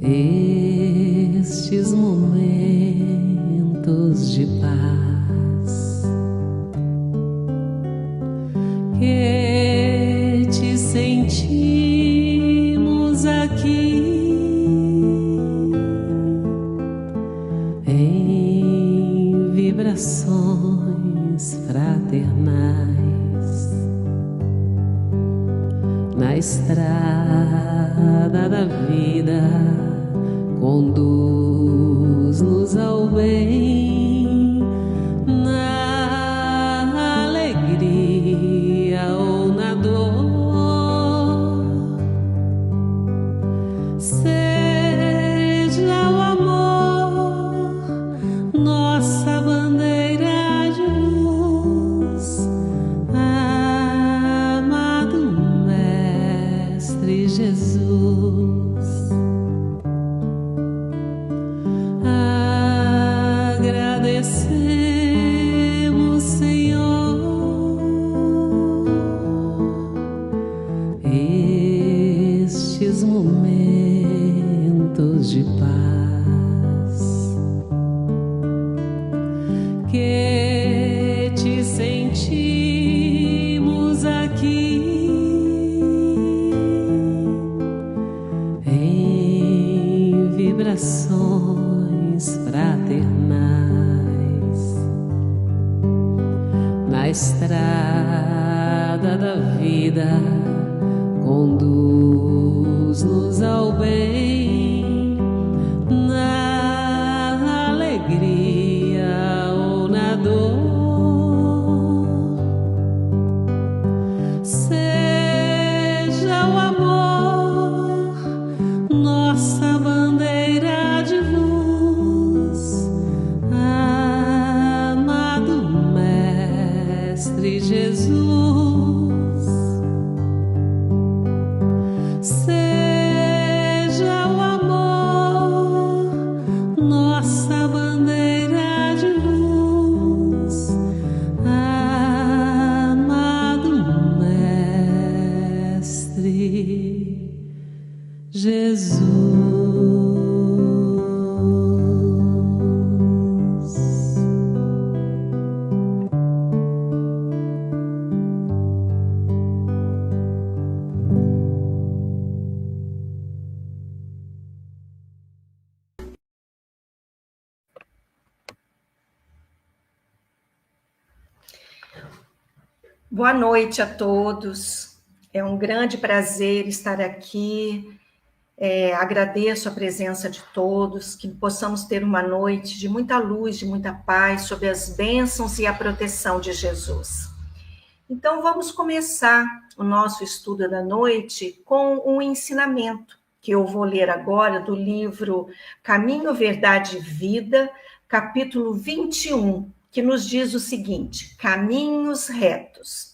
estes momentos de paz que te sentimos aqui em vibrações fraternais na estrada da vida. Conduz-nos ao bem, na alegria ou na dor. Seja o amor nossa bandeira de luz, amado Mestre Jesus. Agradecemos, Senhor, estes momentos de paz que te sentimos aqui em vibrações fraternais na estrada da vida. Conduz-nos ao bem, na alegria ou na dor. Seja o amor nossa bandeira de luz, amado Mestre Jesus. Seja o amor nossa bandeira de luz, amado Mestre Jesus. Boa noite a todos. É um grande prazer estar aqui. Agradeço a presença de todos, que possamos ter uma noite de muita luz, de muita paz, sob as bênçãos e a proteção de Jesus. Então, vamos começar o nosso estudo da noite com um ensinamento que eu vou ler agora do livro Caminho, Verdade e Vida, capítulo 21, que nos diz o seguinte: caminhos retos.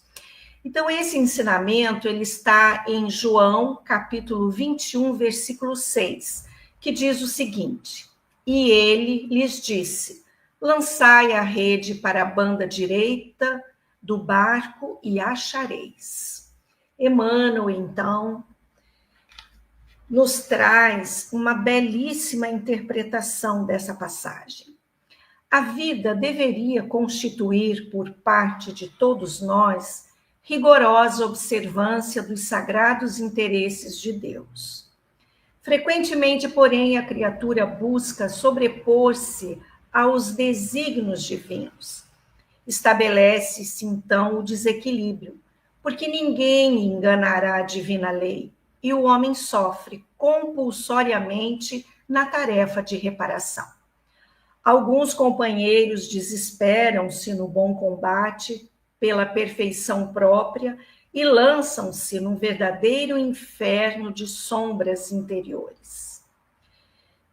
Então, esse ensinamento ele está em João, capítulo 21, versículo 6, que diz o seguinte: e ele lhes disse: lançai a rede para a banda direita do barco e achareis. Emmanuel, então, nos traz uma belíssima interpretação dessa passagem. A vida deveria constituir, por parte de todos nós, rigorosa observância dos sagrados interesses de Deus. Frequentemente, porém, a criatura busca sobrepor-se aos desígnios divinos. Estabelece-se, então, o desequilíbrio, porque ninguém enganará a divina lei, e o homem sofre compulsoriamente na tarefa de reparação. Alguns companheiros desesperam-se no bom combate pela perfeição própria e lançam-se num verdadeiro inferno de sombras interiores.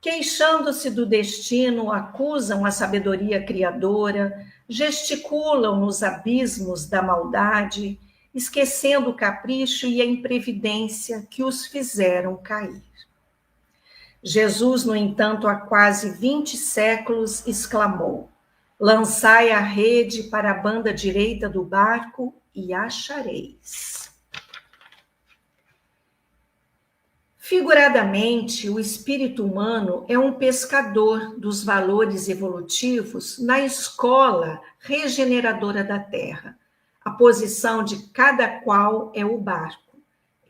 Queixando-se do destino, acusam a sabedoria criadora, gesticulam nos abismos da maldade, esquecendo o capricho e a imprevidência que os fizeram cair. Jesus, no entanto, há quase 20 séculos, exclamou: lançai a rede para a banda direita do barco e achareis. Figuradamente, o espírito humano é um pescador dos valores evolutivos na escola regeneradora da Terra. A posição de cada qual é o barco.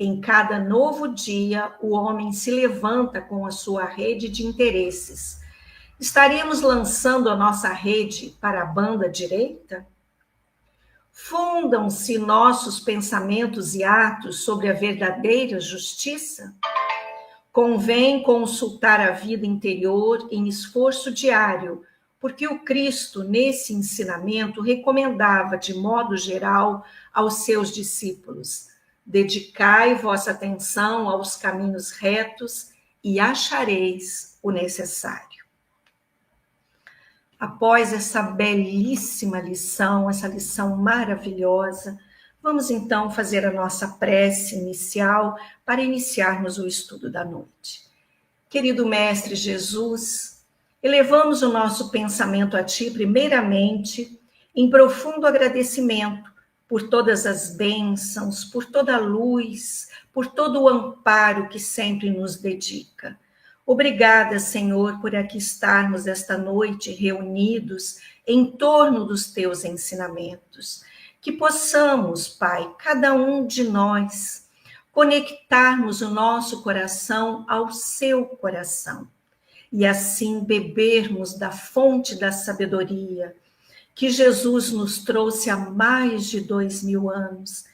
Em cada novo dia, o homem se levanta com a sua rede de interesses. Estaremos lançando a nossa rede para a banda direita? Fundam-se nossos pensamentos e atos sobre a verdadeira justiça? Convém consultar a vida interior em esforço diário, porque o Cristo, nesse ensinamento, recomendava, de modo geral, aos seus discípulos: dedicai vossa atenção aos caminhos retos e achareis o necessário. Após essa belíssima lição, essa lição maravilhosa, vamos então fazer a nossa prece inicial para iniciarmos o estudo da noite. Querido Mestre Jesus, elevamos o nosso pensamento a Ti, primeiramente, em profundo agradecimento por todas as bênçãos, por toda a luz, por todo o amparo que sempre nos dedica. Obrigada, Senhor, por aqui estarmos esta noite reunidos em torno dos Teus ensinamentos. Que possamos, Pai, cada um de nós, conectarmos o nosso coração ao Seu coração e assim bebermos da fonte da sabedoria que Jesus nos trouxe há mais de 2000 anos.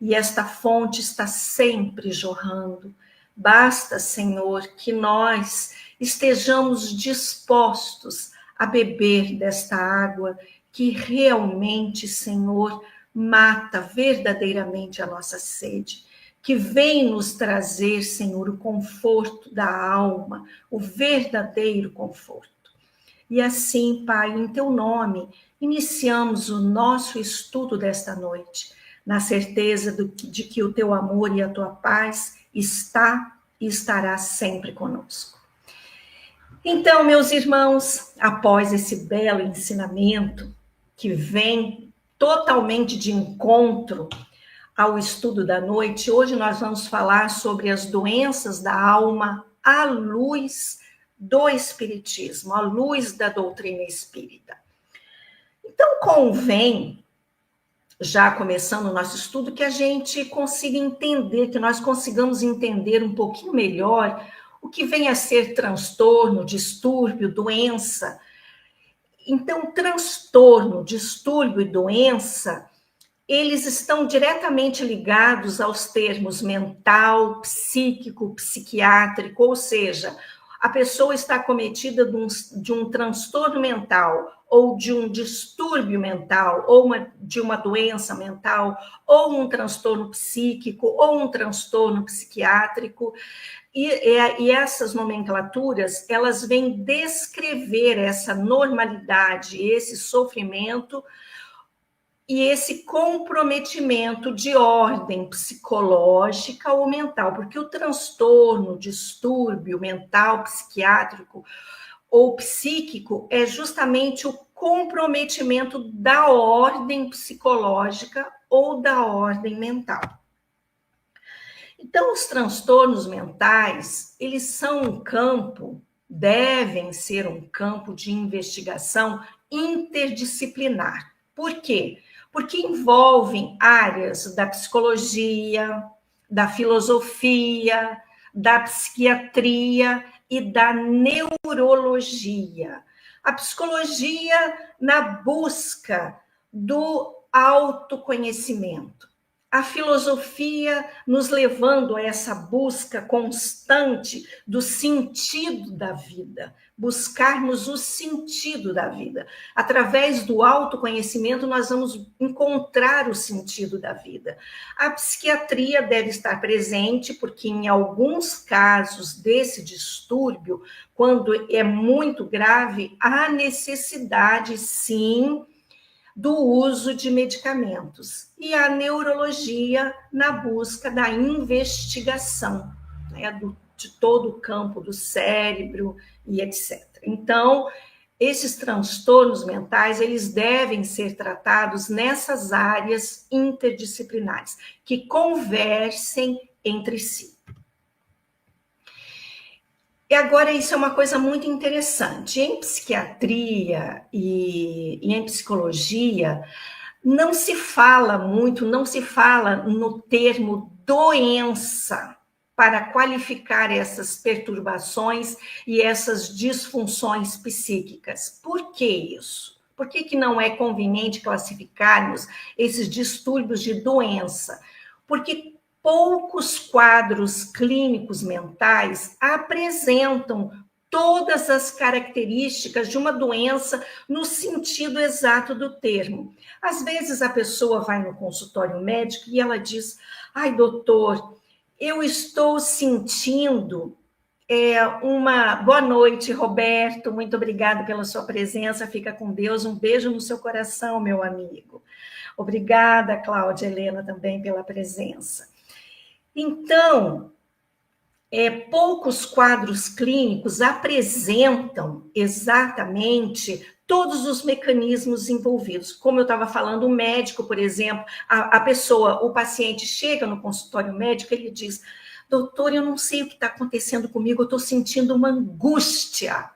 E esta fonte está sempre jorrando. Basta, Senhor, que nós estejamos dispostos a beber desta água que realmente, Senhor, mata verdadeiramente a nossa sede, que vem nos trazer, Senhor, o conforto da alma, o verdadeiro conforto. E assim, Pai, em Teu nome, iniciamos o nosso estudo desta noite, na certeza de que o Teu amor e a Tua paz está e estará sempre conosco. Então, meus irmãos, após esse belo ensinamento, que vem totalmente de encontro ao estudo da noite, hoje nós vamos falar sobre as doenças da alma à luz do Espiritismo, à luz da doutrina espírita. Então, convém, já começando o nosso estudo, que a gente consiga entender, que nós consigamos entender um pouquinho melhor o que vem a ser transtorno, distúrbio, doença. Então, transtorno, distúrbio e doença, eles estão diretamente ligados aos termos mental, psíquico, psiquiátrico, ou seja, a pessoa está acometida de um transtorno mental, ou de um distúrbio mental, ou de uma doença mental, ou um transtorno psíquico, ou um transtorno psiquiátrico. E essas nomenclaturas, elas vêm descrever essa normalidade, esse sofrimento e esse comprometimento de ordem psicológica ou mental, porque o transtorno, distúrbio mental, psiquiátrico ou psíquico é justamente o comprometimento da ordem psicológica ou da ordem mental. Então, os transtornos mentais, eles são um campo, devem ser um campo de investigação interdisciplinar. Por quê? Porque envolvem áreas da psicologia, da filosofia, da psiquiatria e da neurologia. A psicologia na busca do autoconhecimento. A filosofia nos levando a essa busca constante do sentido da vida, buscarmos o sentido da vida. Através do autoconhecimento, nós vamos encontrar o sentido da vida. A psiquiatria deve estar presente, porque em alguns casos desse distúrbio, quando é muito grave, há necessidade, sim, do uso de medicamentos, e a neurologia na busca da investigação, né, de todo o campo do cérebro e etc. Então, esses transtornos mentais, eles devem ser tratados nessas áreas interdisciplinares, que conversem entre si. E agora isso é uma coisa muito interessante. Em psiquiatria e em psicologia, não se fala muito, não se fala no termo doença para qualificar essas perturbações e essas disfunções psíquicas. Por que isso? Por que não é conveniente classificarmos esses distúrbios de doença? Porque poucos quadros clínicos mentais apresentam todas as características de uma doença no sentido exato do termo. Às vezes a pessoa vai no consultório médico e ela diz: ai, doutor, eu estou sentindo uma... Boa noite, Roberto, muito obrigada pela sua presença, fica com Deus, um beijo no seu coração, meu amigo. Obrigada, Cláudia Helena, também pela presença. Então, poucos quadros clínicos apresentam exatamente todos os mecanismos envolvidos. Como eu estava falando, o médico, por exemplo, a pessoa, o paciente chega no consultório médico, ele diz: doutor, eu não sei o que está acontecendo comigo, eu estou sentindo uma angústia.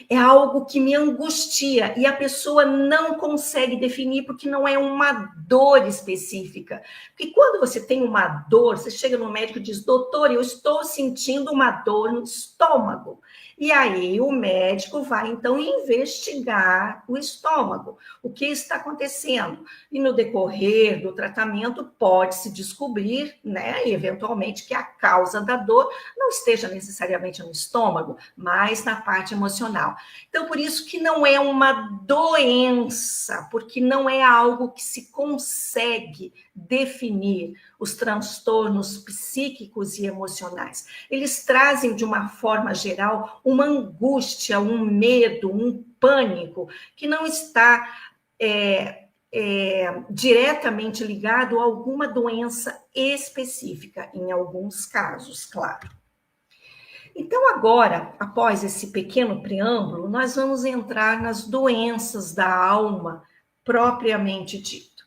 É algo que me angustia e a pessoa não consegue definir porque não é uma dor específica. Porque quando você tem uma dor, você chega no médico e diz: doutor, eu estou sentindo uma dor no estômago. E aí o médico vai, então, investigar o estômago. O que está acontecendo? E no decorrer do tratamento pode-se descobrir, né, eventualmente, que a causa da dor não esteja necessariamente no estômago, mas na parte emocional. Então, por isso que não é uma doença, porque não é algo que se consegue definir os transtornos psíquicos e emocionais. Eles trazem, de uma forma geral, uma angústia, um medo, um pânico, que não está diretamente ligado a alguma doença específica, em alguns casos, claro. Então, agora, após esse pequeno preâmbulo, nós vamos entrar nas doenças da alma, propriamente dito.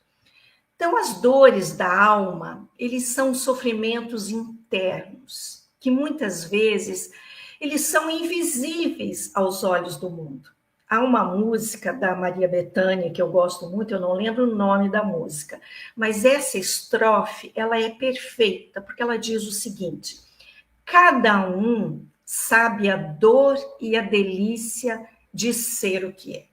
Então, as dores da alma, eles são sofrimentos internos, que muitas vezes eles são invisíveis aos olhos do mundo. Há uma música da Maria Bethânia que eu gosto muito, eu não lembro o nome da música, mas essa estrofe, ela é perfeita, porque ela diz o seguinte: cada um sabe a dor e a delícia de ser o que é.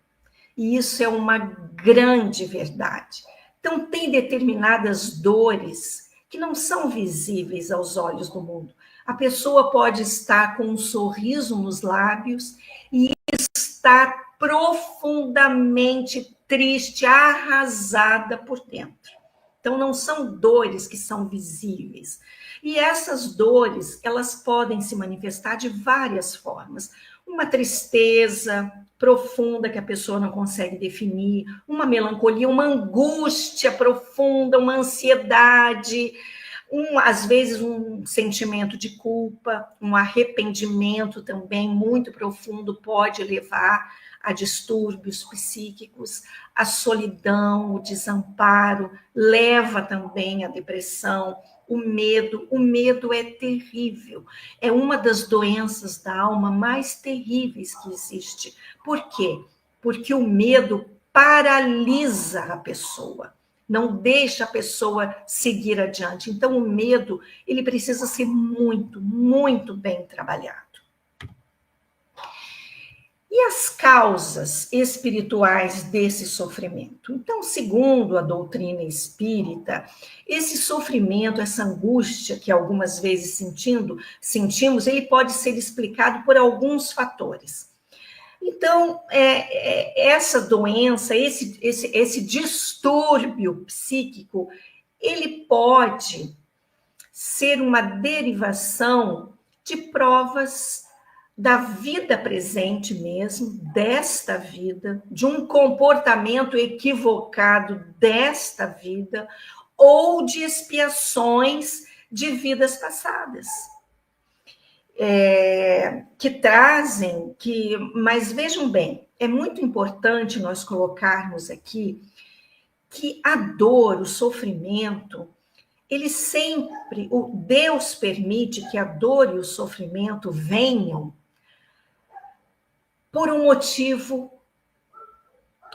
E isso é uma grande verdade. Então, tem determinadas dores que não são visíveis aos olhos do mundo. A pessoa pode estar com um sorriso nos lábios e estar profundamente triste, arrasada por dentro. Então, não são dores que são visíveis. E essas dores, elas podem se manifestar de várias formas. Uma tristeza profunda que a pessoa não consegue definir, uma melancolia, uma angústia profunda, uma ansiedade, às vezes um sentimento de culpa, um arrependimento também muito profundo pode levar a distúrbios psíquicos, a solidão, o desamparo, leva também à depressão, o medo é terrível, é uma das doenças da alma mais terríveis que existe. Por quê? Porque o medo paralisa a pessoa, não deixa a pessoa seguir adiante. Então, o medo, ele precisa ser muito, muito bem trabalhado. E as causas espirituais desse sofrimento? Então, segundo a doutrina espírita, esse sofrimento, essa angústia que algumas vezes sentimos, ele pode ser explicado por alguns fatores. Então, essa doença, esse distúrbio psíquico, ele pode ser uma derivação de provas da vida presente mesmo, desta vida, de um comportamento equivocado desta vida, ou de expiações de vidas passadas. Que trazem, mas vejam bem, é muito importante nós colocarmos aqui que a dor, o sofrimento, Deus permite que a dor e o sofrimento venham por um motivo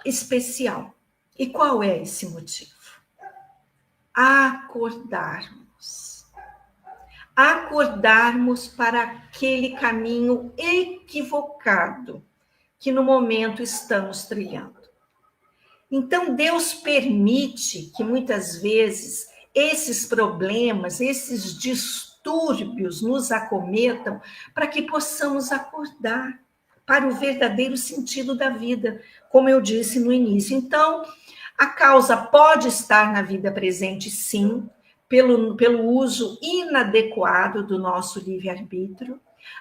especial. E qual é esse motivo? Acordarmos. Acordarmos para aquele caminho equivocado que no momento estamos trilhando. Então, Deus permite que muitas vezes esses problemas, esses distúrbios nos acometam para que possamos acordar para o verdadeiro sentido da vida, como eu disse no início. Então, a causa pode estar na vida presente, sim, pelo uso inadequado do nosso livre-arbítrio,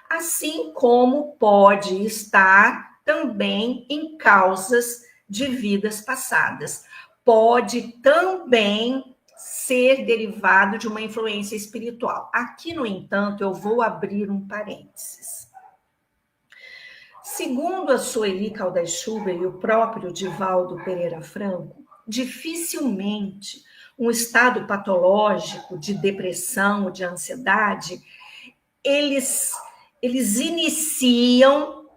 assim como pode estar também em causas de vidas passadas. Pode também ser derivado de uma influência espiritual. Aqui, no entanto, eu vou abrir um parênteses. Segundo a Sueli Caldas Schubert e o próprio Divaldo Pereira Franco, dificilmente um estado patológico de depressão ou de ansiedade, eles iniciam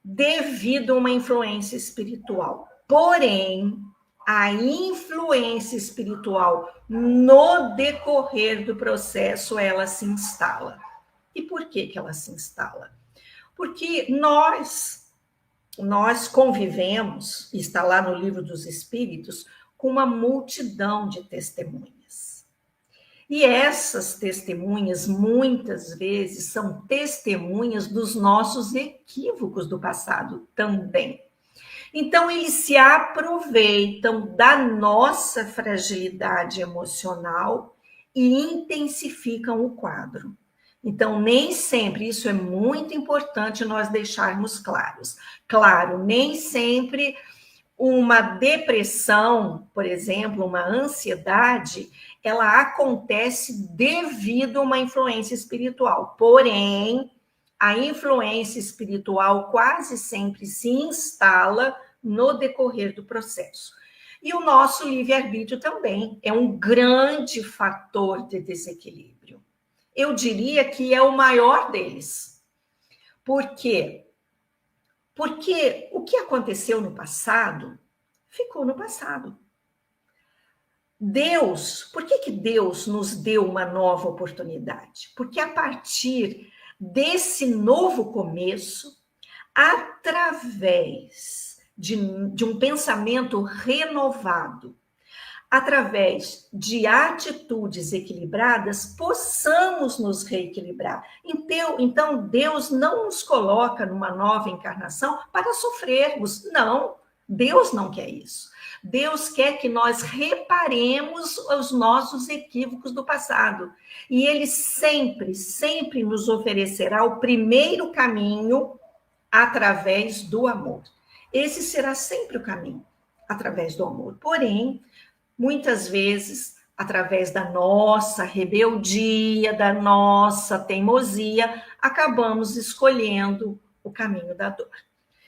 devido a uma influência espiritual. Porém, a influência espiritual no decorrer do processo, ela se instala. E por que ela se instala? Porque nós convivemos, está lá no Livro dos Espíritos, com uma multidão de testemunhas. E essas testemunhas, muitas vezes, são testemunhas dos nossos equívocos do passado também. Então, eles se aproveitam da nossa fragilidade emocional e intensificam o quadro. Então, nem sempre, isso é muito importante nós deixarmos claros. Claro, nem sempre uma depressão, por exemplo, uma ansiedade, ela acontece devido a uma influência espiritual. Porém, a influência espiritual quase sempre se instala no decorrer do processo. E o nosso livre-arbítrio também é um grande fator de desequilíbrio. Eu diria que é o maior deles. Por quê? Porque o que aconteceu no passado, ficou no passado. Deus, por que Deus nos deu uma nova oportunidade? Porque a partir desse novo começo, através de um pensamento renovado, através de atitudes equilibradas, possamos nos reequilibrar. Então, Deus não nos coloca numa nova encarnação para sofrermos. Não, Deus não quer isso. Deus quer que nós reparemos os nossos equívocos do passado. E Ele sempre, sempre nos oferecerá o primeiro caminho através do amor. Esse será sempre o caminho, através do amor. Porém, muitas vezes, através da nossa rebeldia, da nossa teimosia, acabamos escolhendo o caminho da dor.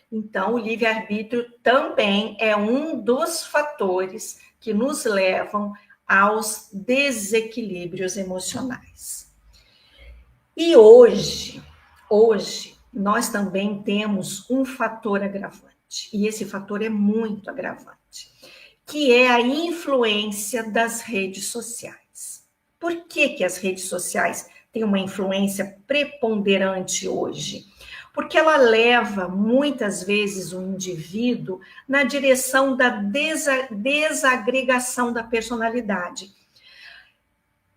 Então, o livre-arbítrio também é um dos fatores que nos levam aos desequilíbrios emocionais. E hoje, nós também temos um fator agravante, e esse fator é muito agravante, que é a influência das redes sociais. Por que as redes sociais têm uma influência preponderante hoje? Porque ela leva, muitas vezes, o indivíduo na direção da desagregação da personalidade.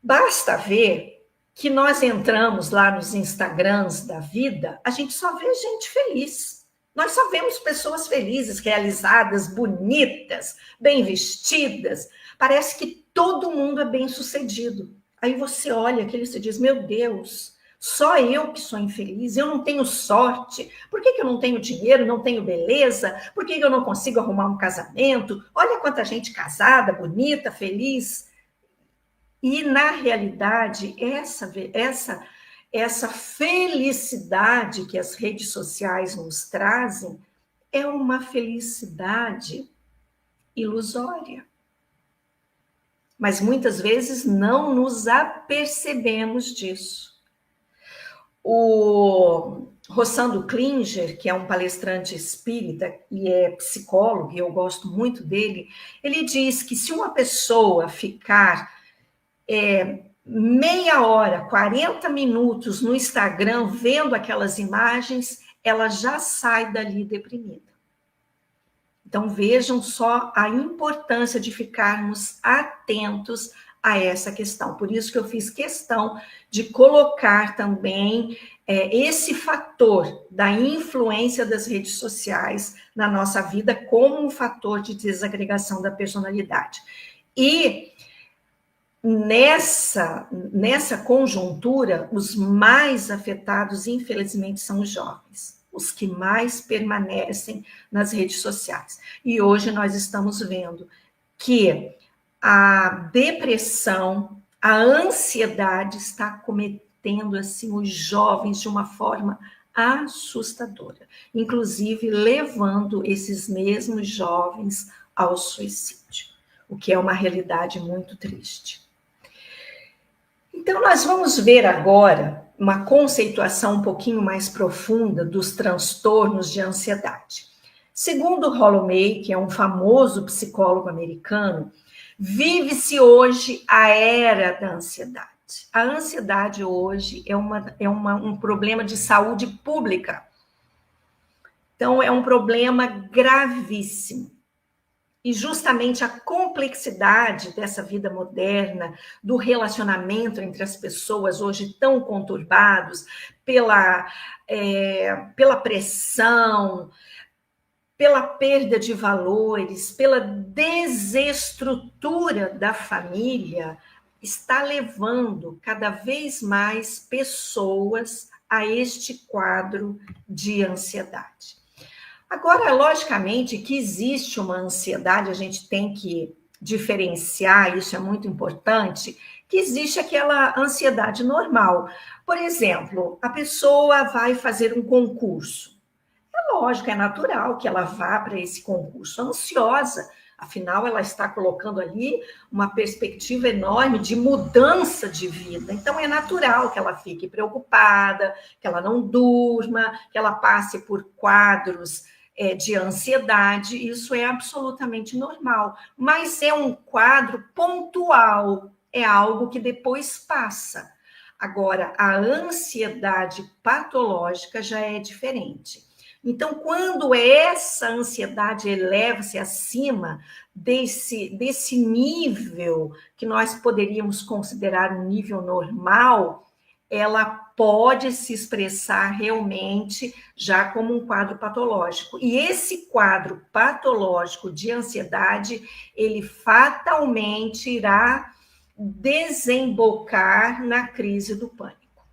Basta ver que nós entramos lá nos Instagrams da vida, a gente só vê gente feliz. Nós só vemos pessoas felizes, realizadas, bonitas, bem vestidas. Parece que todo mundo é bem-sucedido. Aí você olha aquilo e você diz, meu Deus, só eu que sou infeliz, eu não tenho sorte. Por que eu não tenho dinheiro, não tenho beleza? Por que eu não consigo arrumar um casamento? Olha quanta gente casada, bonita, feliz. E, na realidade, essa felicidade que as redes sociais nos trazem é uma felicidade ilusória. Mas muitas vezes não nos apercebemos disso. O Rossando Klinger, que é um palestrante espírita e é psicólogo, e eu gosto muito dele, ele diz que se uma pessoa ficar meia hora, 40 minutos no Instagram vendo aquelas imagens, ela já sai dali deprimida. Então vejam só a importância de ficarmos atentos a essa questão. Por isso que eu fiz questão de colocar também esse fator da influência das redes sociais na nossa vida como um fator de desagregação da personalidade. E nessa conjuntura, os mais afetados, infelizmente, são os jovens, os que mais permanecem nas redes sociais. E hoje nós estamos vendo que a depressão, a ansiedade está cometendo assim os jovens de uma forma assustadora, inclusive levando esses mesmos jovens ao suicídio, o que é uma realidade muito triste. Então, nós vamos ver agora uma conceituação um pouquinho mais profunda dos transtornos de ansiedade. Segundo Rollo May, que é um famoso psicólogo americano, vive-se hoje a era da ansiedade. A ansiedade hoje é um problema de saúde pública. Então, é um problema gravíssimo. E justamente a complexidade dessa vida moderna, do relacionamento entre as pessoas hoje tão conturbados, pela pressão, pela perda de valores, pela desestrutura da família, está levando cada vez mais pessoas a este quadro de ansiedade. Agora, logicamente, que existe uma ansiedade, a gente tem que diferenciar, isso é muito importante, que existe aquela ansiedade normal. Por exemplo, a pessoa vai fazer um concurso. É lógico, é natural que ela vá para esse concurso ansiosa, afinal, ela está colocando ali uma perspectiva enorme de mudança de vida. Então, é natural que ela fique preocupada, que ela não durma, que ela passe por quadros de ansiedade, isso é absolutamente normal, mas é um quadro pontual, é algo que depois passa. Agora, a ansiedade patológica já é diferente. Então, quando essa ansiedade eleva-se acima desse nível que nós poderíamos considerar um nível normal, ela pode se expressar realmente já como um quadro patológico. E esse quadro patológico de ansiedade, ele fatalmente irá desembocar na crise do pânico.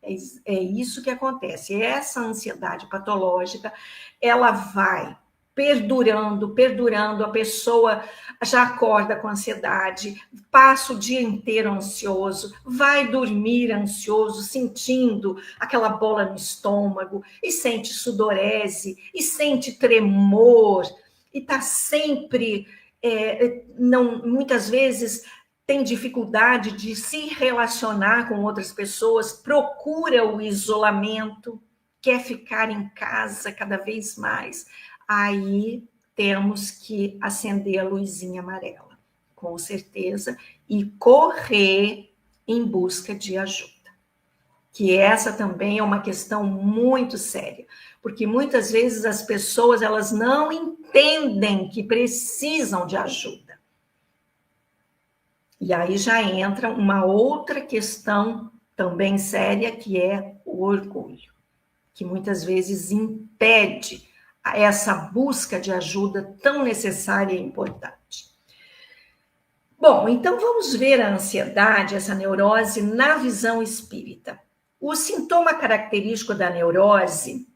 É isso que acontece. Essa ansiedade patológica, ela vai perdurando, a pessoa já acorda com ansiedade, passa o dia inteiro ansioso, vai dormir ansioso, sentindo aquela bola no estômago, e sente sudorese, e sente tremor, e está sempre, muitas vezes, tem dificuldade de se relacionar com outras pessoas, procura o isolamento, quer ficar em casa cada vez mais. Aí temos que acender a luzinha amarela, com certeza, e correr em busca de ajuda. Que essa também é uma questão muito séria, porque muitas vezes as pessoas elas não entendem que precisam de ajuda. E aí já entra uma outra questão também séria, que é o orgulho, que muitas vezes impede essa busca de ajuda tão necessária e importante. Bom, então vamos ver a ansiedade, essa neurose, na visão espírita. O sintoma característico da neurose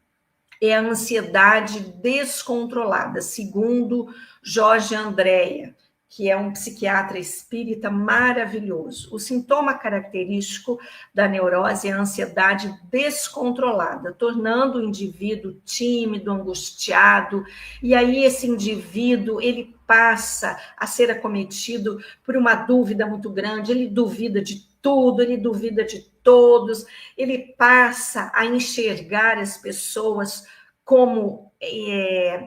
é a ansiedade descontrolada, segundo Jorge Andréa, que é um psiquiatra espírita maravilhoso. O sintoma característico da neurose é a ansiedade descontrolada, tornando o indivíduo tímido, angustiado, e aí esse indivíduo, ele passa a ser acometido por uma dúvida muito grande, ele duvida de tudo, ele duvida de todos, ele passa a enxergar as pessoas como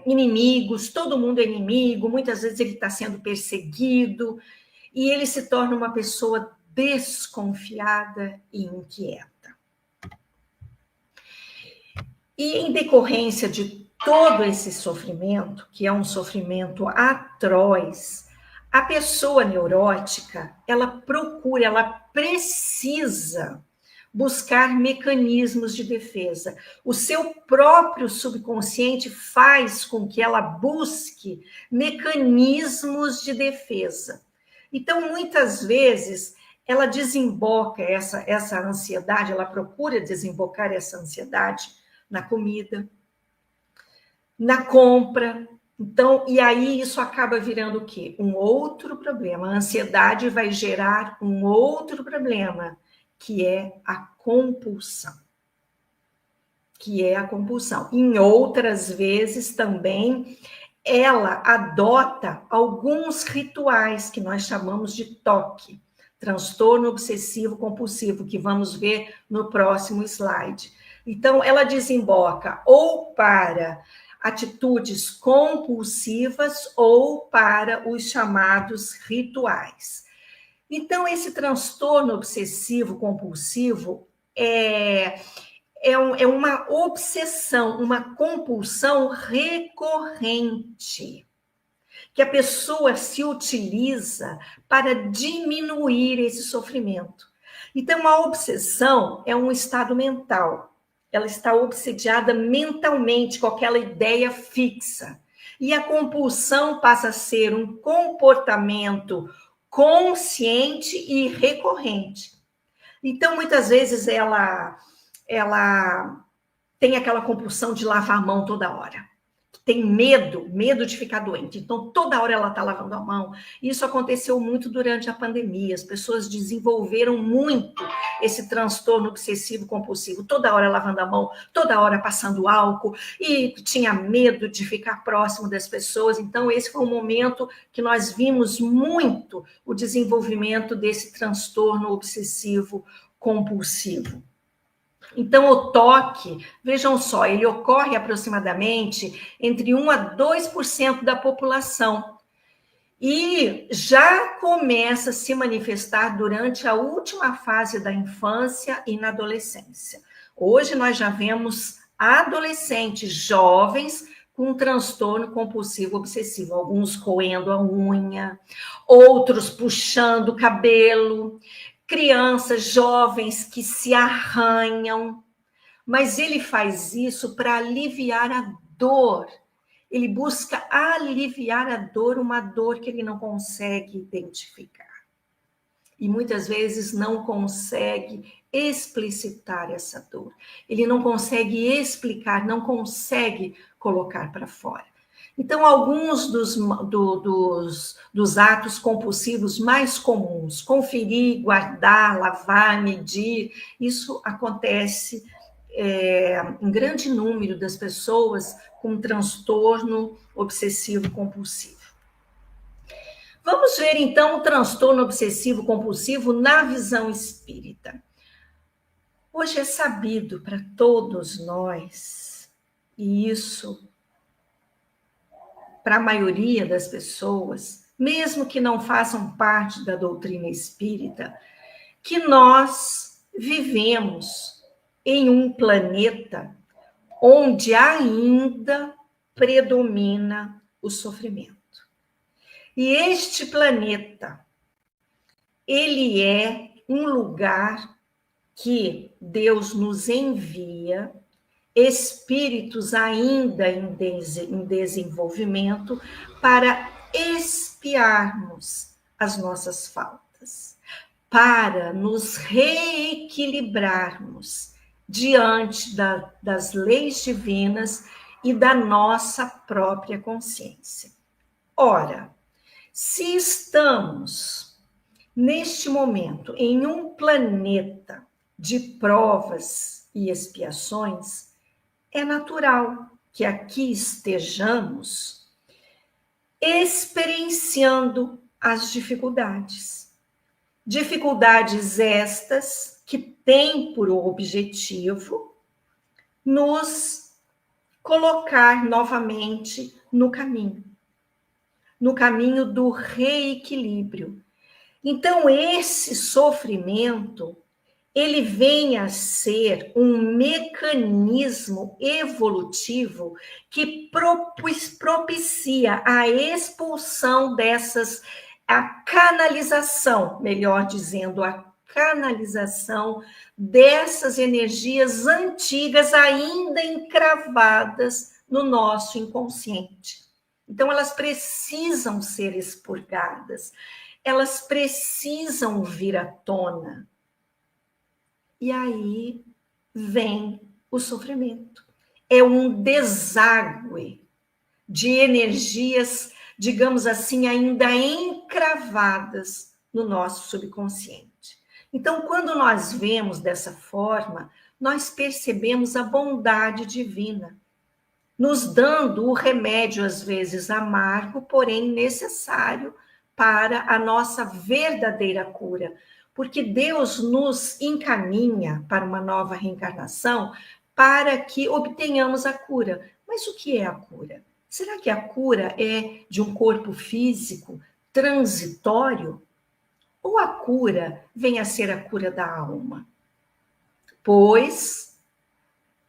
inimigos, todo mundo é inimigo, muitas vezes ele está sendo perseguido, e ele se torna uma pessoa desconfiada e inquieta. E em decorrência de todo esse sofrimento, que é um sofrimento atroz, a pessoa neurótica, ela procura, ela precisa buscar mecanismos de defesa. O seu próprio subconsciente faz com que ela busque mecanismos de defesa. Então, muitas vezes, ela desemboca essa ansiedade, ela procura desembocar essa ansiedade na comida, na compra. Então, e aí isso acaba virando o quê? Um outro problema. A ansiedade vai gerar um outro problema, que é a compulsão. Em outras vezes também, ela adota alguns rituais que nós chamamos de TOC, transtorno obsessivo compulsivo, que vamos ver no próximo slide. Então, ela desemboca ou para atitudes compulsivas ou para os chamados rituais. Então, esse transtorno obsessivo compulsivo é uma obsessão, uma compulsão recorrente, que a pessoa se utiliza para diminuir esse sofrimento. Então, a obsessão é um estado mental. Ela está obsediada mentalmente com aquela ideia fixa. E a compulsão passa a ser um comportamento consciente e recorrente. Então, muitas vezes, ela tem aquela compulsão de lavar a mão toda hora. Tem medo de ficar doente. Então, toda hora ela está lavando a mão. Isso aconteceu muito durante a pandemia. As pessoas desenvolveram muito esse transtorno obsessivo compulsivo. Toda hora lavando a mão, toda hora passando álcool, e tinha medo de ficar próximo das pessoas. Então, esse foi um momento que nós vimos muito o desenvolvimento desse transtorno obsessivo compulsivo. Então, o TOC, vejam só, ele ocorre aproximadamente entre 1 a 2% da população e já começa a se manifestar durante a última fase da infância e na adolescência. Hoje nós já vemos adolescentes jovens com transtorno compulsivo obsessivo, alguns roendo a unha, outros puxando o cabelo, crianças, jovens que se arranham, mas ele faz isso para aliviar a dor. Ele busca aliviar a dor, uma dor que ele não consegue identificar. E muitas vezes não consegue explicitar essa dor. Ele não consegue explicar, não consegue colocar para fora. Então, alguns dos atos compulsivos mais comuns, conferir, guardar, lavar, medir, isso acontece em grande número das pessoas com transtorno obsessivo compulsivo. Vamos ver, então, o transtorno obsessivo compulsivo na visão espírita. Hoje é sabido para todos nós, e isso para a maioria das pessoas, mesmo que não façam parte da doutrina espírita, que nós vivemos em um planeta onde ainda predomina o sofrimento. E este planeta, ele é um lugar que Deus nos envia espíritos ainda em desenvolvimento para expiarmos as nossas faltas, para nos reequilibrarmos diante das leis divinas e da nossa própria consciência. Ora, se estamos neste momento em um planeta de provas e expiações, é natural que aqui estejamos experienciando as dificuldades. Dificuldades estas que tem por objetivo nos colocar novamente no caminho do reequilíbrio. Então, esse sofrimento, ele vem a ser um mecanismo evolutivo que propicia a expulsão a canalização, melhor dizendo, a canalização dessas energias antigas ainda encravadas no nosso inconsciente. Então, elas precisam ser expurgadas, elas precisam vir à tona. E aí vem o sofrimento. É um deságue de energias, digamos assim, ainda encravadas no nosso subconsciente. Então, quando nós vemos dessa forma, nós percebemos a bondade divina, nos dando o remédio, às vezes amargo, porém necessário para a nossa verdadeira cura. Porque Deus nos encaminha para uma nova reencarnação para que obtenhamos a cura. Mas o que é a cura? Será que a cura é de um corpo físico transitório? Ou a cura vem a ser a cura da alma? Pois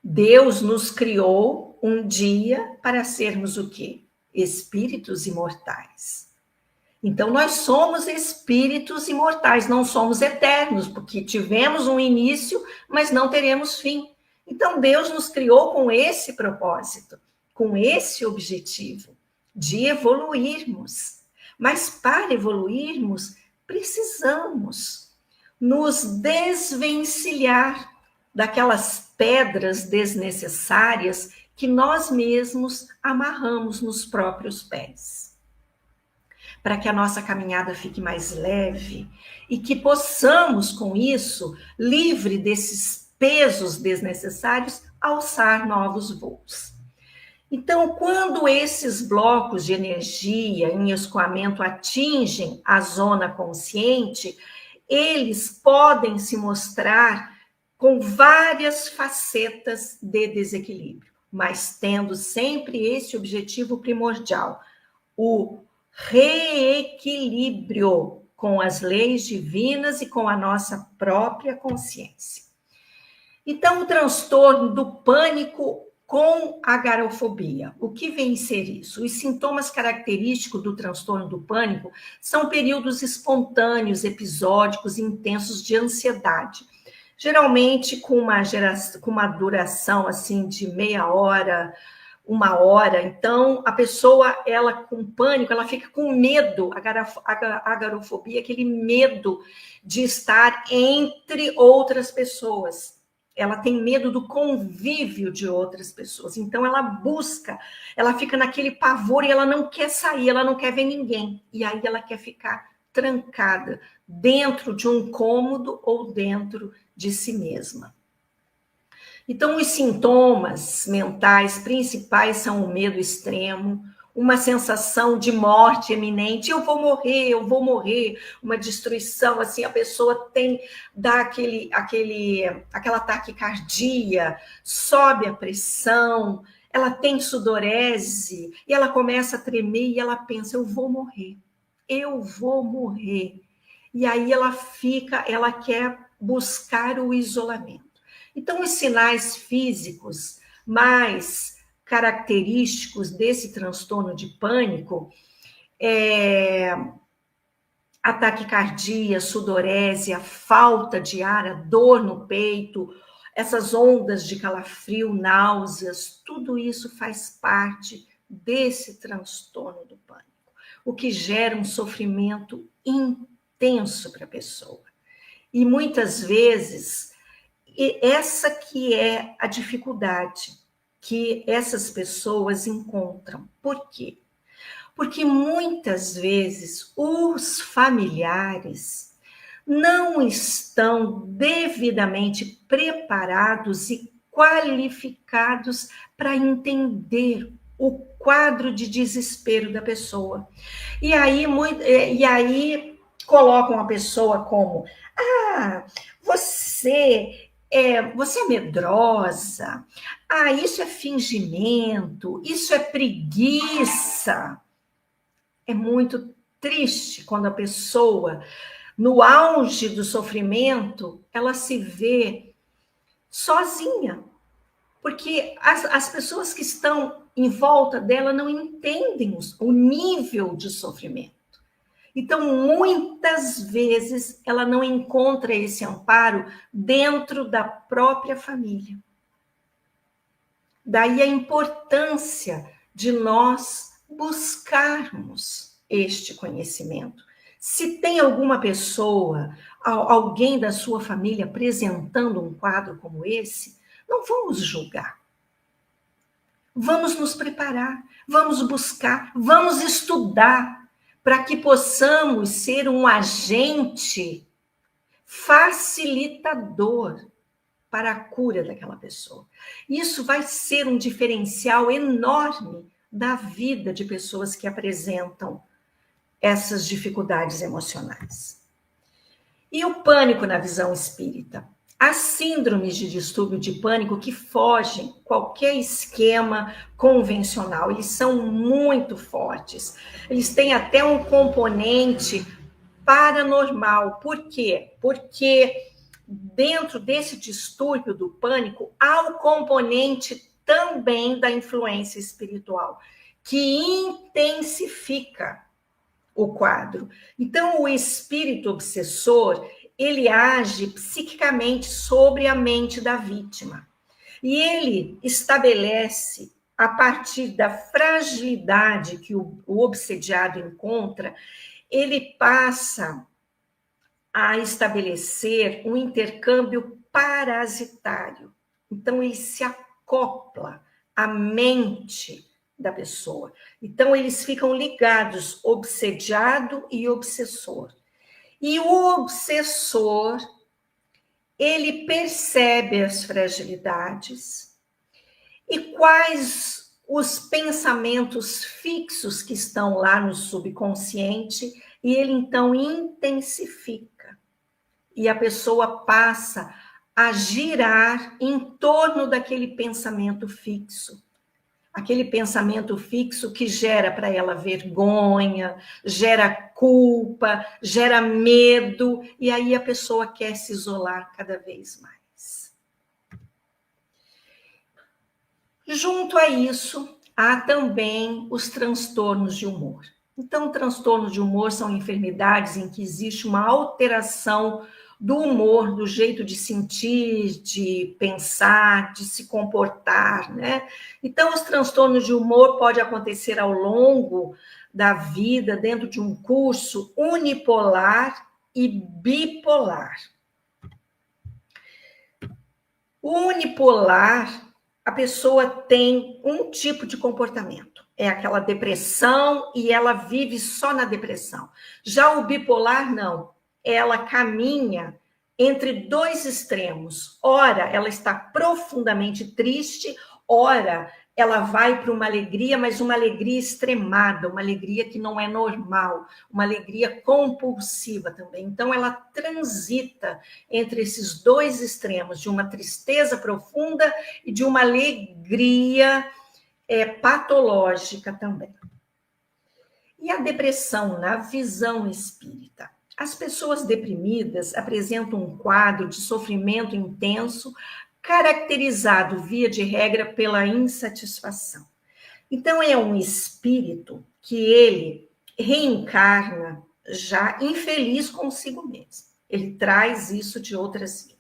Deus nos criou um dia para sermos o quê? Espíritos imortais. Então, nós somos espíritos imortais, não somos eternos, porque tivemos um início, mas não teremos fim. Então, Deus nos criou com esse propósito, com esse objetivo, de evoluirmos. Mas, para evoluirmos, precisamos nos desvencilhar daquelas pedras desnecessárias que nós mesmos amarramos nos próprios pés, para que a nossa caminhada fique mais leve e que possamos, com isso, livre desses pesos desnecessários, alçar novos voos. Então, quando esses blocos de energia em escoamento atingem a zona consciente, eles podem se mostrar com várias facetas de desequilíbrio, mas tendo sempre esse objetivo primordial, o reequilíbrio com as leis divinas e com a nossa própria consciência. Então, o transtorno do pânico com agorafobia. O que vem ser isso? Os sintomas característicos do transtorno do pânico são períodos espontâneos, episódicos e intensos de ansiedade, geralmente com uma duração assim de meia hora, 1 hora. Então, a pessoa, ela com pânico, ela fica com medo, a agorafobia, aquele medo de estar entre outras pessoas. Ela tem medo do convívio de outras pessoas. Então, ela busca, ela fica naquele pavor e ela não quer sair, ela não quer ver ninguém. E aí ela quer ficar trancada dentro de um cômodo ou dentro de si mesma. Então, os sintomas mentais principais são o medo extremo, uma sensação de morte iminente, eu vou morrer, uma destruição, assim, a pessoa dá aquela taquicardia, sobe a pressão, ela tem sudorese, e ela começa a tremer e ela pensa, eu vou morrer. E aí ela quer buscar o isolamento. Então, os sinais físicos mais característicos desse transtorno de pânico a taquicardia, sudorese, a falta de ar, a dor no peito, essas ondas de calafrio, náuseas, tudo isso faz parte desse transtorno do pânico, o que gera um sofrimento intenso para a pessoa. E muitas vezes, essa que é a dificuldade que essas pessoas encontram. Por quê? Porque muitas vezes os familiares não estão devidamente preparados e qualificados para entender o quadro de desespero da pessoa. E aí colocam a pessoa como, você você é medrosa, isso é fingimento, isso é preguiça. É muito triste quando a pessoa, no auge do sofrimento, ela se vê sozinha, porque as pessoas que estão em volta dela não entendem o nível de sofrimento. Então, muitas vezes, ela não encontra esse amparo dentro da própria família. Daí a importância de nós buscarmos este conhecimento. Se tem alguma pessoa, alguém da sua família apresentando um quadro como esse, não vamos julgar. Vamos nos preparar, vamos buscar, vamos estudar, para que possamos ser um agente facilitador para a cura daquela pessoa. Isso vai ser um diferencial enorme da vida de pessoas que apresentam essas dificuldades emocionais. E o pânico na visão espírita? As síndromes de distúrbio de pânico que fogem qualquer esquema convencional, eles são muito fortes. Eles têm até um componente paranormal. Por quê? Porque dentro desse distúrbio do pânico há o componente também da influência espiritual, que intensifica o quadro. Então, o espírito obsessor, ele age psiquicamente sobre a mente da vítima. E ele estabelece, a partir da fragilidade que o obsediado encontra, ele passa a estabelecer um intercâmbio parasitário. Então, ele se acopla à mente da pessoa. Então, eles ficam ligados, obsediado e obsessor. E o obsessor, ele percebe as fragilidades e quais os pensamentos fixos que estão lá no subconsciente, e ele então intensifica. E a pessoa passa a girar em torno daquele pensamento fixo. Aquele pensamento fixo que gera para ela vergonha, gera culpa, gera medo, e aí a pessoa quer se isolar cada vez mais. Junto a isso, há também os transtornos de humor. Então, transtornos de humor são enfermidades em que existe uma alteração do humor, do jeito de sentir, de pensar, de se comportar, né? Então, os transtornos de humor podem acontecer ao longo da vida, dentro de um curso unipolar e bipolar. O unipolar, a pessoa tem um tipo de comportamento, é aquela depressão e ela vive só na depressão. Já o bipolar, não. Ela caminha entre dois extremos. Ora, ela está profundamente triste, ora, ela vai para uma alegria, mas uma alegria extremada, uma alegria que não é normal, uma alegria compulsiva também. Então, ela transita entre esses dois extremos, de uma tristeza profunda e de uma alegria patológica também. E a depressão na visão espírita? As pessoas deprimidas apresentam um quadro de sofrimento intenso, caracterizado, via de regra, pela insatisfação. Então, é um espírito que ele reencarna já infeliz consigo mesmo. Ele traz isso de outras vidas.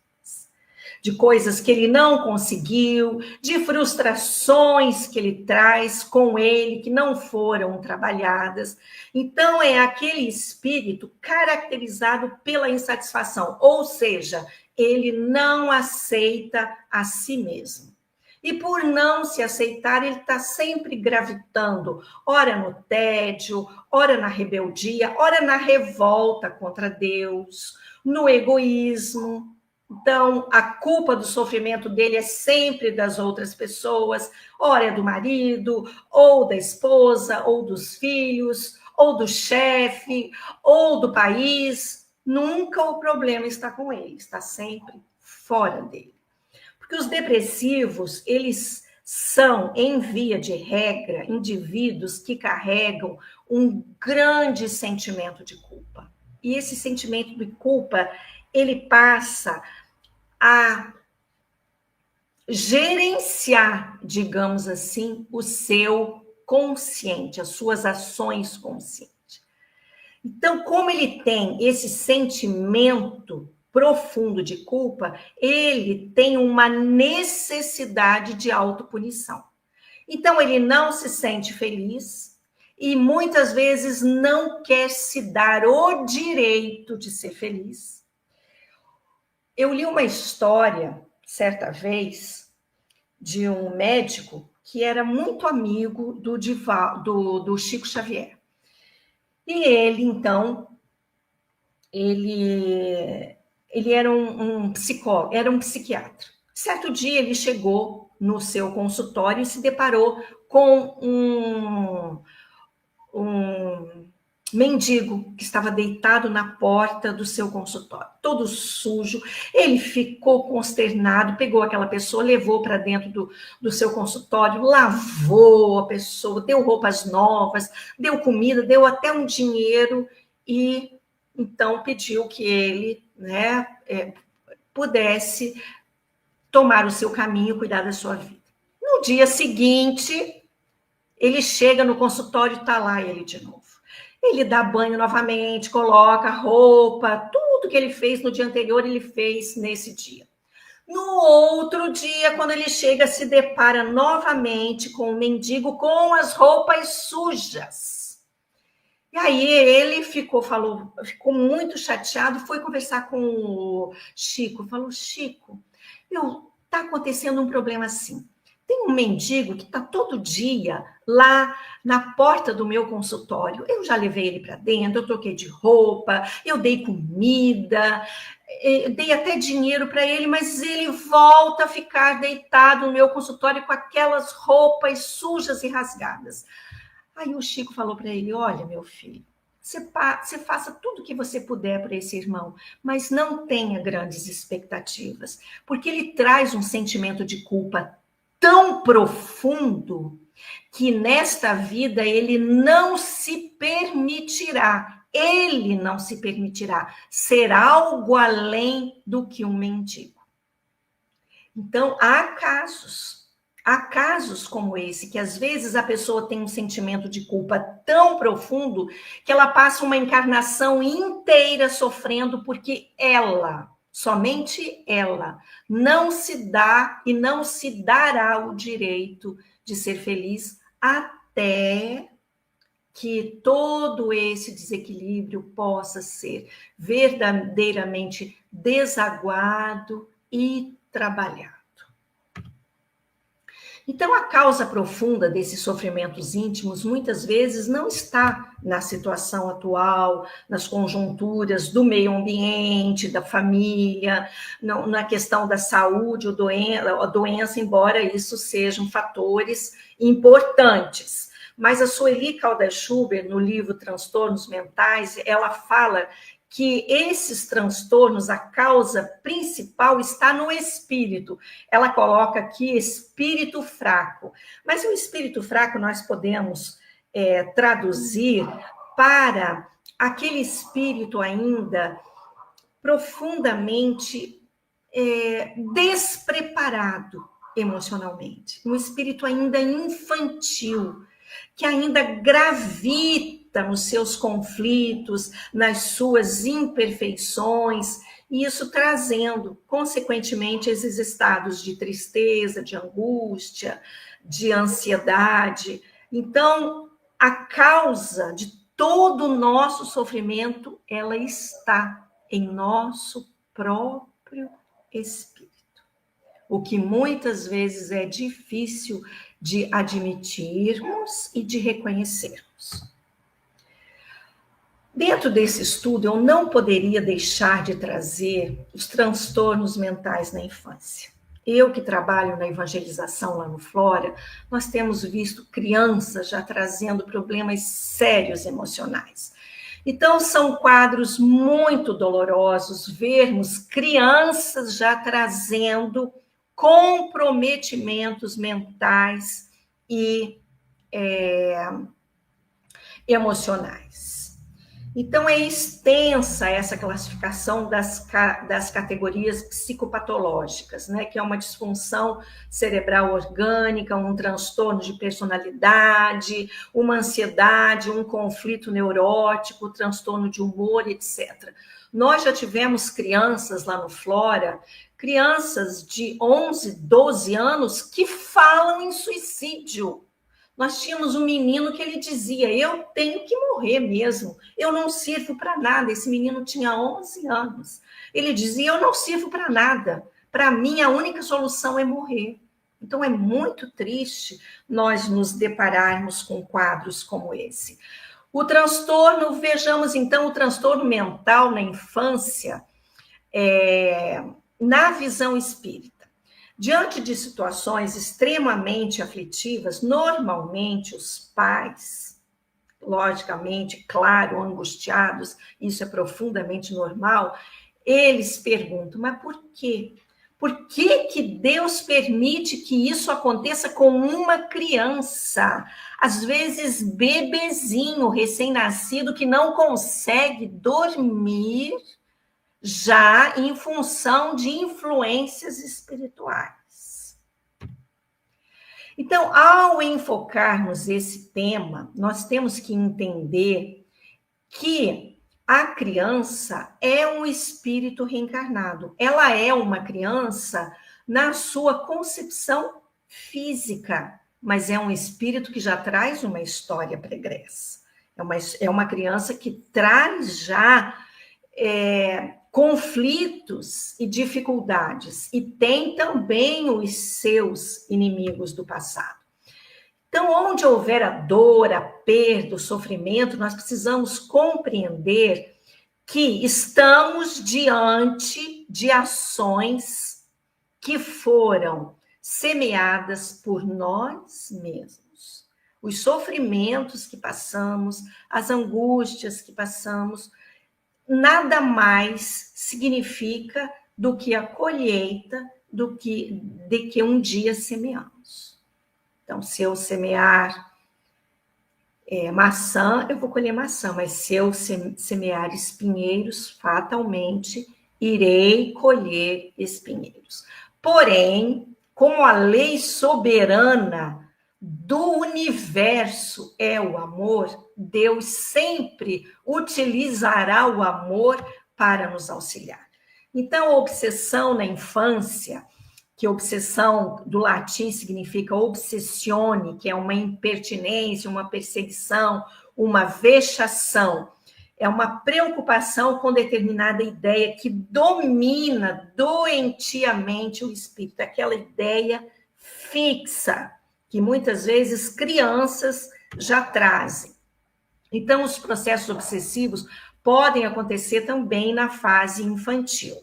De coisas que ele não conseguiu, de frustrações que ele traz com ele, que não foram trabalhadas. Então, é aquele espírito caracterizado pela insatisfação, ou seja, ele não aceita a si mesmo. E por não se aceitar, ele está sempre gravitando, ora no tédio, ora na rebeldia, ora na revolta contra Deus, no egoísmo. Então, a culpa do sofrimento dele é sempre das outras pessoas, ora é do marido, ou da esposa, ou dos filhos, ou do chefe, ou do país. Nunca o problema está com ele, está sempre fora dele. Porque os depressivos, eles são, em via de regra, indivíduos que carregam um grande sentimento de culpa. E esse sentimento de culpa, ele passa a gerenciar, digamos assim, o seu consciente, as suas ações conscientes. Então, como ele tem esse sentimento profundo de culpa, ele tem uma necessidade de autopunição. Então, ele não se sente feliz e muitas vezes não quer se dar o direito de ser feliz. Eu li uma história, certa vez, de um médico que era muito amigo do Chico Xavier. E ele, então, ele era um psicólogo, era um psiquiatra. Certo dia ele chegou no seu consultório e se deparou com um mendigo que estava deitado na porta do seu consultório, todo sujo. Ele ficou consternado, pegou aquela pessoa, levou para dentro do seu consultório, lavou a pessoa, deu roupas novas, deu comida, deu até um dinheiro e então pediu que ele, pudesse tomar o seu caminho, cuidar da sua vida. No dia seguinte, ele chega no consultório e está lá ele de novo. Ele dá banho novamente, coloca roupa, tudo que ele fez no dia anterior, ele fez nesse dia. No outro dia, quando ele chega, se depara novamente com o mendigo com as roupas sujas. E aí ele ficou muito chateado, foi conversar com o Chico, falou, Chico, está acontecendo um problema assim. Tem um mendigo que está todo dia lá na porta do meu consultório. Eu já levei ele para dentro, eu troquei de roupa, eu dei comida, dei até dinheiro para ele, mas ele volta a ficar deitado no meu consultório com aquelas roupas sujas e rasgadas. Aí o Chico falou para ele, olha, meu filho, você faça tudo o que você puder por esse irmão, mas não tenha grandes expectativas, porque ele traz um sentimento de culpa tão profundo que nesta vida ele não se permitirá ser algo além do que um mendigo. Então, há casos como esse, que às vezes a pessoa tem um sentimento de culpa tão profundo que ela passa uma encarnação inteira sofrendo porque somente ela, não se dá e não se dará o direito de ser feliz até que todo esse desequilíbrio possa ser verdadeiramente desaguado e trabalhado. Então, a causa profunda desses sofrimentos íntimos, muitas vezes, não está na situação atual, nas conjunturas do meio ambiente, da família, não, na questão da saúde ou a doença, embora isso sejam fatores importantes. Mas a Sueli Caldas-Schubert, no livro Transtornos Mentais, ela fala que esses transtornos, a causa principal está no espírito. Ela coloca aqui espírito fraco. Mas o espírito fraco nós podemos traduzir para aquele espírito ainda profundamente despreparado emocionalmente. Um espírito ainda infantil, que ainda gravita nos seus conflitos, nas suas imperfeições, e isso trazendo, consequentemente, esses estados de tristeza, de angústia, de ansiedade. Então, a causa de todo o nosso sofrimento, ela está em nosso próprio espírito. O que muitas vezes é difícil de admitirmos e de reconhecermos. Dentro desse estudo, eu não poderia deixar de trazer os transtornos mentais na infância. Eu que trabalho na evangelização lá no Flora, nós temos visto crianças já trazendo problemas sérios emocionais. Então, são quadros muito dolorosos vermos crianças já trazendo comprometimentos mentais e emocionais. Então, é extensa essa classificação das categorias psicopatológicas, né? Que é uma disfunção cerebral orgânica, um transtorno de personalidade, uma ansiedade, um conflito neurótico, transtorno de humor, etc. Nós já tivemos crianças lá no Flora, crianças de 11, 12 anos que falam em suicídio. Nós tínhamos um menino que ele dizia, eu tenho que morrer mesmo, eu não sirvo para nada. Esse menino tinha 11 anos. Ele dizia, eu não sirvo para nada, para mim a única solução é morrer. Então é muito triste nós nos depararmos com quadros como esse. O transtorno, vejamos então o transtorno mental na infância, na visão espírita. Diante de situações extremamente aflitivas, normalmente os pais, logicamente, claro, angustiados, isso é profundamente normal, eles perguntam, mas por quê? Por que que Deus permite que isso aconteça com uma criança? Às vezes, bebezinho, recém-nascido, que não consegue dormir, já em função de influências espirituais. Então, ao enfocarmos esse tema, nós temos que entender que a criança é um espírito reencarnado. Ela é uma criança na sua concepção física, mas é um espírito que já traz uma história pregressa. É uma criança que traz já conflitos e dificuldades, e tem também os seus inimigos do passado. Então, onde houver a dor, a perda, o sofrimento, nós precisamos compreender que estamos diante de ações que foram semeadas por nós mesmos. Os sofrimentos que passamos, as angústias que passamos, nada mais significa do que a colheita de que um dia semeamos. Então, se eu semear maçã, eu vou colher maçã, mas se eu semear espinheiros, fatalmente irei colher espinheiros. Porém, como a lei soberana do universo é o amor, Deus sempre utilizará o amor para nos auxiliar. Então, a obsessão na infância, que obsessão do latim significa obsessione, que é uma impertinência, uma perseguição, uma vexação, é uma preocupação com determinada ideia que domina doentiamente o espírito, aquela ideia fixa, que muitas vezes crianças já trazem. Então, os processos obsessivos podem acontecer também na fase infantil.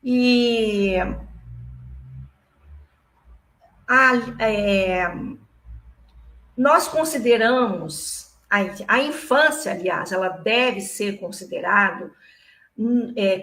E nós consideramos, a infância, aliás, ela deve ser considerada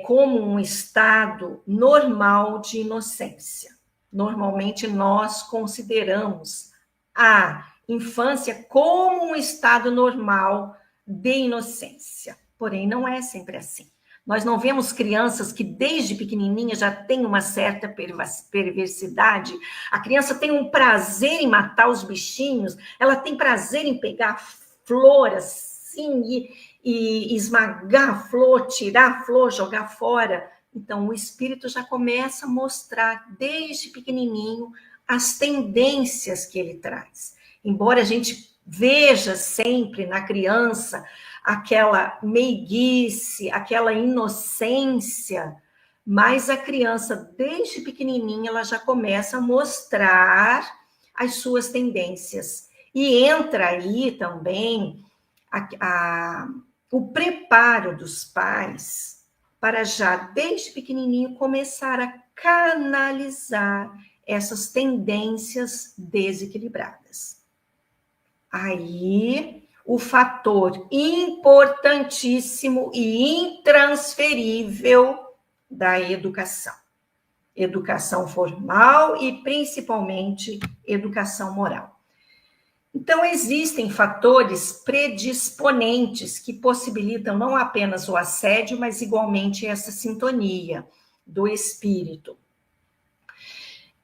como um estado normal de inocência. Normalmente, nós consideramos a infância como um estado normal de inocência. Porém, não é sempre assim. Nós não vemos crianças que desde pequenininha já têm uma certa perversidade. A criança tem um prazer em matar os bichinhos, ela tem prazer em pegar flor assim e esmagar a flor, tirar a flor, jogar fora. Então, o espírito já começa a mostrar desde pequenininho as tendências que ele traz. Embora a gente veja sempre na criança aquela meiguice, aquela inocência, mas a criança, desde pequenininha, ela já começa a mostrar as suas tendências. E entra aí também o preparo dos pais para já, desde pequenininho, começar a canalizar essas tendências desequilibradas. Aí, o fator importantíssimo e intransferível da educação. Educação formal e, principalmente, educação moral. Então, existem fatores predisponentes que possibilitam não apenas o assédio, mas igualmente essa sintonia do espírito.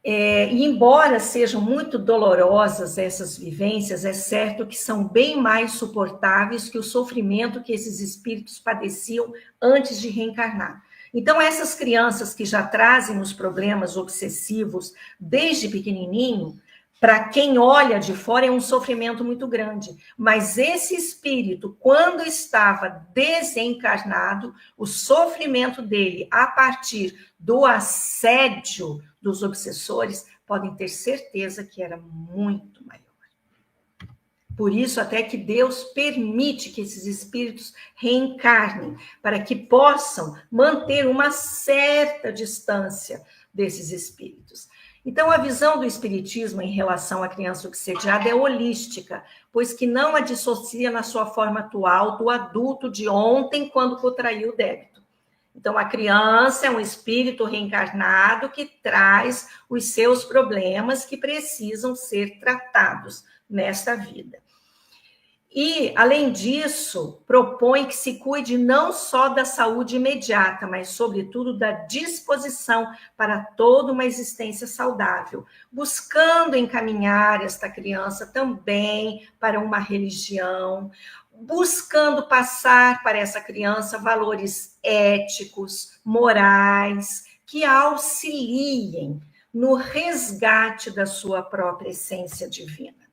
E embora sejam muito dolorosas essas vivências, é certo que são bem mais suportáveis que o sofrimento que esses espíritos padeciam antes de reencarnar. Então, essas crianças que já trazem os problemas obsessivos desde pequenininho, para quem olha de fora é um sofrimento muito grande. Mas esse espírito, quando estava desencarnado, o sofrimento dele, a partir do assédio dos obsessores, podem ter certeza que era muito maior. Por isso, até que Deus permite que esses espíritos reencarnem, para que possam manter uma certa distância desses espíritos. Então, a visão do espiritismo em relação à criança obsediada é holística, pois que não a dissocia na sua forma atual do adulto de ontem, quando contraiu o débito. Então, a criança é um espírito reencarnado que traz os seus problemas que precisam ser tratados nesta vida. E, além disso, propõe que se cuide não só da saúde imediata, mas, sobretudo, da disposição para toda uma existência saudável, buscando encaminhar esta criança também para uma religião, buscando passar para essa criança valores éticos, morais, que a auxiliem no resgate da sua própria essência divina.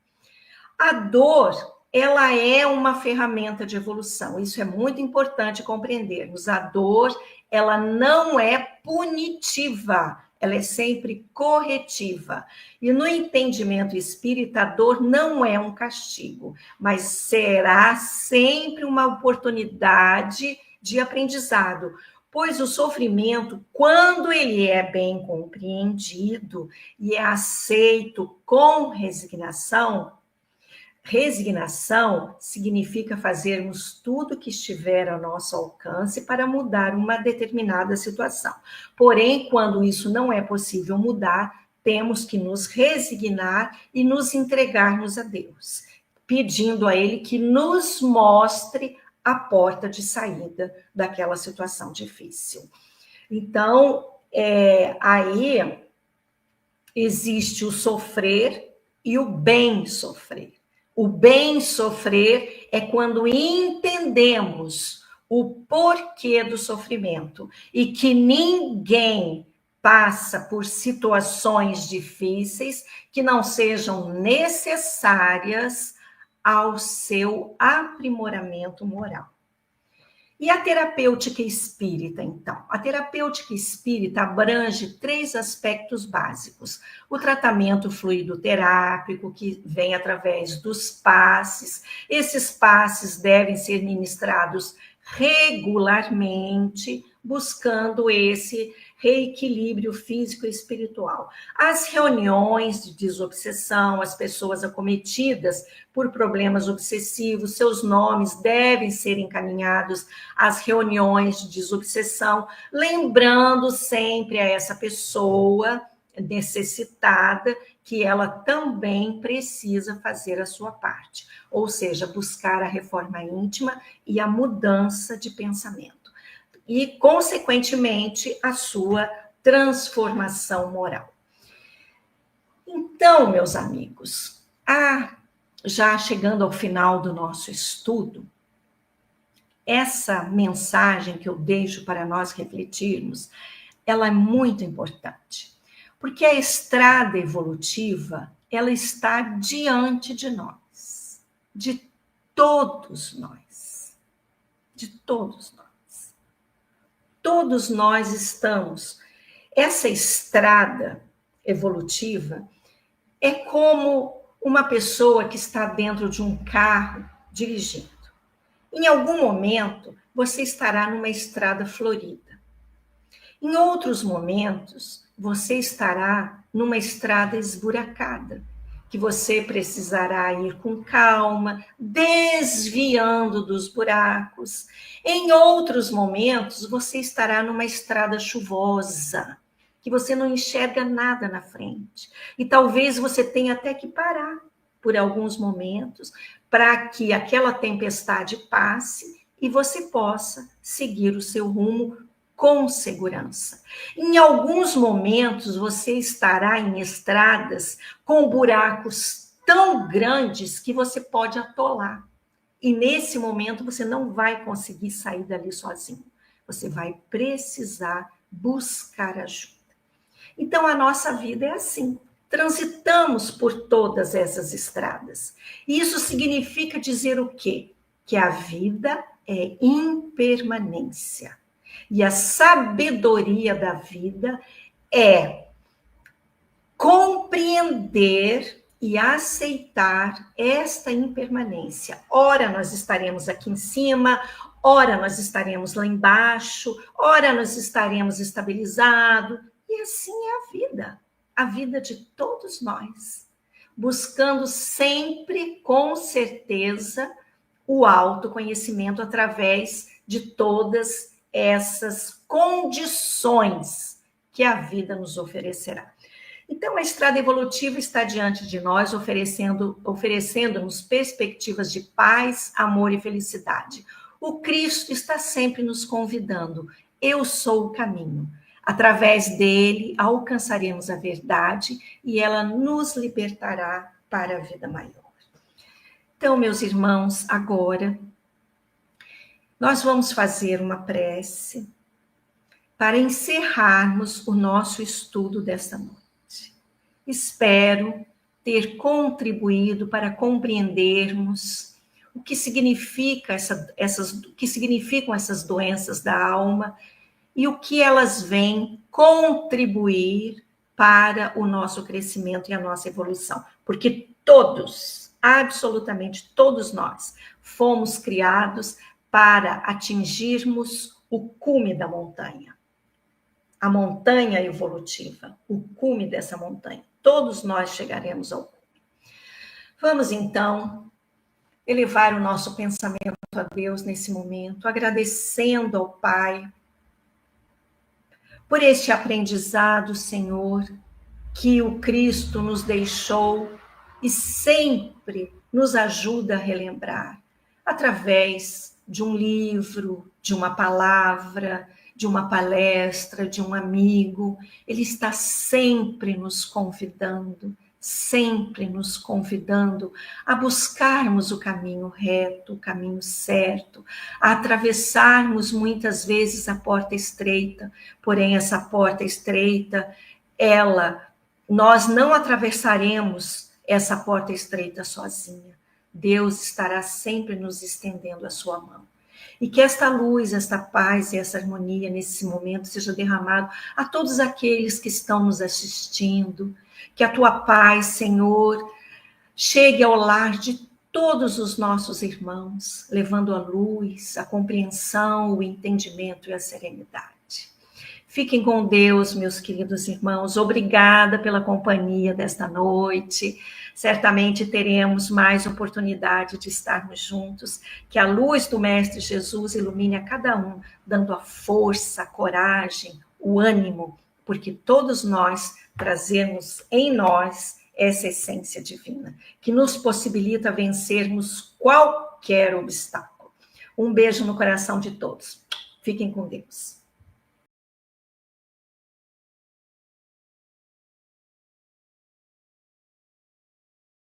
A dor, ela é uma ferramenta de evolução. Isso é muito importante compreendermos. A dor, ela não é punitiva, ela é sempre corretiva. E no entendimento espírita, a dor não é um castigo, mas será sempre uma oportunidade de aprendizado. Pois o sofrimento, quando ele é bem compreendido e é aceito com resignação significa fazermos tudo que estiver ao nosso alcance para mudar uma determinada situação. Porém, quando isso não é possível mudar, temos que nos resignar e nos entregarmos a Deus, pedindo a Ele que nos mostre a porta de saída daquela situação difícil. Então, aí existe o sofrer e o bem sofrer. O bem sofrer é quando entendemos o porquê do sofrimento e que ninguém passa por situações difíceis que não sejam necessárias ao seu aprimoramento moral. E a terapêutica espírita, então? A terapêutica espírita abrange 3 aspectos básicos. O tratamento fluidoterápico, que vem através dos passes. Esses passes devem ser ministrados regularmente, buscando esse reequilíbrio físico e espiritual. As reuniões de desobsessão, as pessoas acometidas por problemas obsessivos, seus nomes devem ser encaminhados às reuniões de desobsessão, lembrando sempre a essa pessoa necessitada que ela também precisa fazer a sua parte, ou seja, buscar a reforma íntima e a mudança de pensamento. E, consequentemente, a sua transformação moral. Então, meus amigos, já chegando ao final do nosso estudo, essa mensagem que eu deixo para nós refletirmos, ela é muito importante, porque a estrada evolutiva, ela está diante de nós, de todos nós, de todos nós. Todos nós estamos. Essa estrada evolutiva é como uma pessoa que está dentro de um carro dirigindo. Em algum momento, você estará numa estrada florida. Em outros momentos, você estará numa estrada esburacada, que você precisará ir com calma, desviando dos buracos. Em outros momentos, você estará numa estrada chuvosa, que você não enxerga nada na frente. E talvez você tenha até que parar por alguns momentos para que aquela tempestade passe e você possa seguir o seu rumo com segurança. Em alguns momentos, você estará em estradas com buracos tão grandes que você pode atolar. E nesse momento, você não vai conseguir sair dali sozinho. Você vai precisar buscar ajuda. Então, a nossa vida é assim. Transitamos por todas essas estradas. Isso significa dizer o quê? Que a vida é impermanência. E a sabedoria da vida é compreender e aceitar esta impermanência. Ora, nós estaremos aqui em cima, ora, nós estaremos lá embaixo, ora, nós estaremos estabilizados. E assim é a vida de todos nós, buscando sempre, com certeza, o autoconhecimento através de todas essas condições que a vida nos oferecerá. Então, a estrada evolutiva está diante de nós, oferecendo-nos perspectivas de paz, amor e felicidade. O Cristo está sempre nos convidando. Eu sou o caminho. Através dele, alcançaremos a verdade e ela nos libertará para a vida maior. Então, meus irmãos, agora nós vamos fazer uma prece para encerrarmos o nosso estudo desta noite. Espero ter contribuído para compreendermos o que significam essas doenças da alma e o que elas vêm contribuir para o nosso crescimento e a nossa evolução. Porque todos, absolutamente todos nós, fomos criados para atingirmos o cume da montanha. A montanha evolutiva, o cume dessa montanha. Todos nós chegaremos ao cume. Vamos, então, elevar o nosso pensamento a Deus nesse momento, agradecendo ao Pai por este aprendizado, Senhor, que o Cristo nos deixou e sempre nos ajuda a relembrar, através de um livro, de uma palavra, de uma palestra, de um amigo. Ele está sempre nos convidando a buscarmos o caminho reto, o caminho certo, a atravessarmos muitas vezes a porta estreita, porém essa porta estreita, nós não atravessaremos essa porta estreita sozinha. Deus estará sempre nos estendendo a sua mão. E que esta luz, esta paz e essa harmonia nesse momento seja derramado a todos aqueles que estão nos assistindo. Que a tua paz, Senhor, chegue ao lar de todos os nossos irmãos, levando a luz, a compreensão, o entendimento e a serenidade. Fiquem com Deus, meus queridos irmãos. Obrigada pela companhia desta noite. Certamente teremos mais oportunidade de estarmos juntos. Que a luz do Mestre Jesus ilumine a cada um, dando a força, a coragem, o ânimo, porque todos nós trazemos em nós essa essência divina, que nos possibilita vencermos qualquer obstáculo. Um beijo no coração de todos. Fiquem com Deus.